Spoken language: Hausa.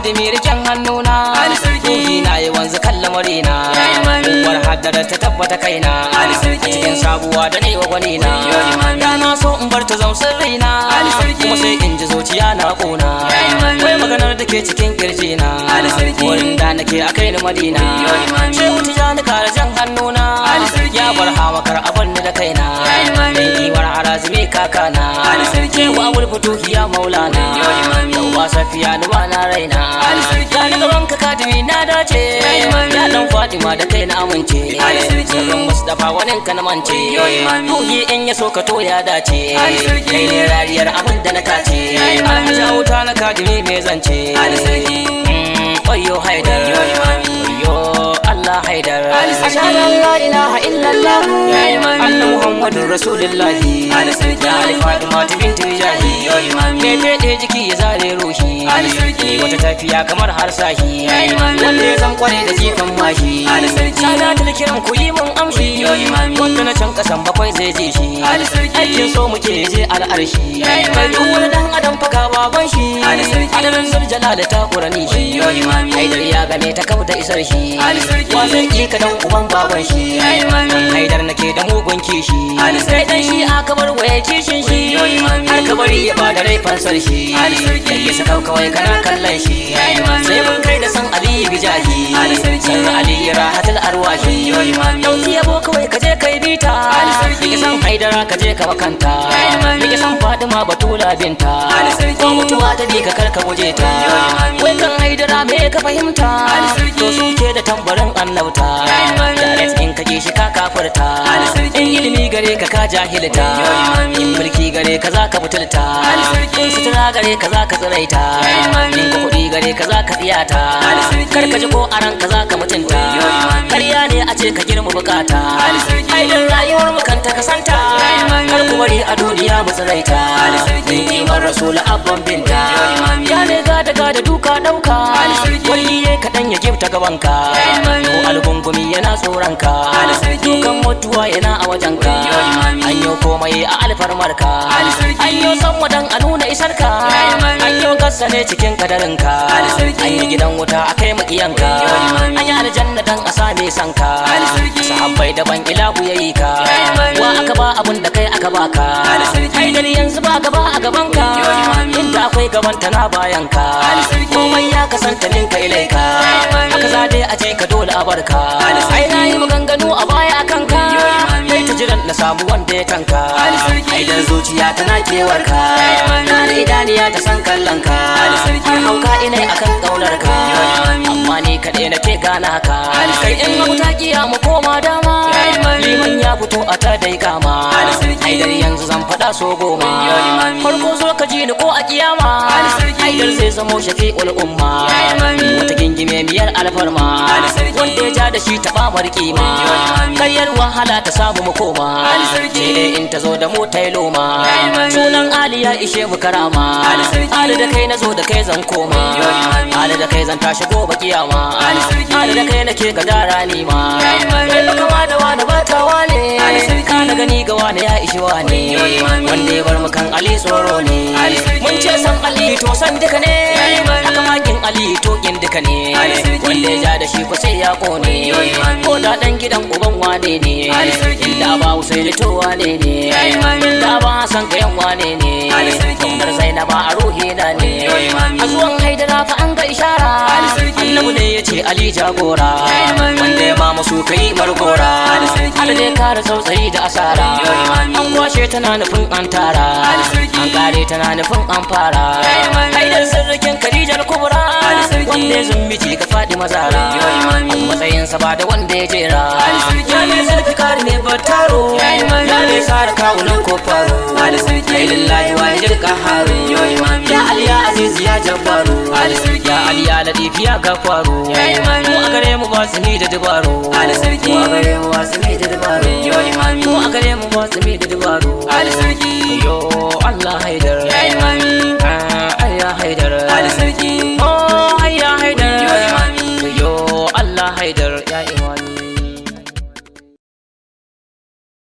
kadimi riken hannuna ruhi na yi wanzu kan lamarina uwar haddara ta tabbata kaina a cikin sabuwa da ne wa gwanina da na so in bar ta zam sirrina kuma sai in ji zuciya na kona wai maganar da ke cikin kirjina wurin da nake a kai ni madina shehu tijani kare jan hannuna ya bar hamakar abin da kaina dan iwar harazimi kakana shehu abul futuhi ya maulana yau ba safiya ni ba na raina ya ni gaban ka kadimi na dace ya dan fatima da kai na amince sirrin mustafa wanin ka na mance ruhi in ya so ka to ya dace kai ne rariyar abin da na tace jawo ta na kadimi me zance wayo haidar wayo Allah haidar ashhadu an la ilaha illallah anna muhammadur rasulullah ya ali fatima binti jahi me fede jiki ya zare ruhi wata tafiya kamar harsahi wanda ya zan kware da jifan mashi sadatul kiram ku yi mun amshi wanda na can kasan bakwai zai je shi aikin so muke je al'arshi kai duk wani dan adam faka baban shi adalan zurjala da ta qurani shi haidar ya game ta kauda isar shi wa zai ki ka dan uban baban shi haidar nake da mugun kishi sai dan shi aka bar waye kishin shi har ka bari ya bada rai fansar shi yake sa kawai kana kallon shi sai mun kai da san ali bijahi san ali rahatul arwahi dauki yabo kawai kaje kai bita yake san haidara kaje ka makanta yake san fatima batula binta ko mutuwa ta bi ka karka guje ta wai kan haidara me ka fahimta to suke da tambarin annabta direct in kaje shi ka kafirta in ilimi gare ka ka jahilta in mulki gare ka za ka butulta in sutura gare ka za ka tsiraita in ka kuɗi gare ka za ka tsiyata kar ka ji ko aran ka za ka mutunta ƙarya ne a ce ka girma bukata haidar rayuwar mu kanta ka santa kar ku bari a duniya mu tsiraita din kimar rasul abban binta ya ne ga daga da duka dauka wani ya kaɗan ya gifta gabanka ko algungumi yana tsoronka dukan mutuwa yana a wajenka an yi komai a alfarmarka an yi san wadan a nuna isarka an yi gasa ne cikin kadarinka an yi gidan wuta a kai makiyanka an yi aljanna dan a same sanka sahabbai daban ilahu ya yi ka wa aka ba abun da kai aka baka haidar yanzu ba gaba a gabanka inda akwai gabanta na bayanka komai ya kasanta ninka ilaika haka za dai a ce ka dole a barka ai na yi maganganu a baya akan ka kai ta jiran na samu wanda ya tanka haidar zuciya tana kewarka na da idaniya ta san kallonka har hauka inai akan ƙaunarka amma ni kaɗai nake gana haka kai in mauta kiya mu koma dama liman ya fito a ta dai kama haidar yanzu zan faɗa so goma farko zo ka ji ni ko a kiyama haidar zai zamo shafi'ul umma wata gingime miyar alfarma wanda ya ja da shi taɓa marƙima karyar wahala ta samu mu koma sai in ta zo da mu ta yi loma sunan ali ya ishe mu karama ali da kai na zo da kai zan koma ali da kai zan tashi gobe kiyama ali da kai nake ga dara ni ma kai baka ma da wani bata wane ka na gani ga wani ya ishi wane wanda ya bar mu kan ali tsoro ne mun ce san ali to san duka ne haka makin ali to kin duka ne wanda ya ja da shi ko sai ya kone ko da dan gidan uban wane ne inda ba sai da to wane ne inda ba san ga yan wane ne kamar zainaba a ruhi na ne a zuwan haidara fa an ga ishara annabi ne yace ali jagora wanda ya ma musu kai margora har dai kare tsautsayi da asara an kwashe tana nufin an tara an kare tana nufin an fara haidar sirrikin khadijar kubra wanda ya zumbiji ga fadima zara matsayinsa ba da wanda ya jera ya ne zurfi kare ne bataro ya ne sare kawunan kofaro ya lillahi wa ya jirka haru ya aliya aziz ya jabbaru ya aliya latifi ya gafaru mu a gare mu ba su ni da dubaru mu a gare mu ba su ni da dubaru mu a gare mu ba su ni da dubaru yo Allah haidar ya haidar oh ya haidar yo Allah haidar ya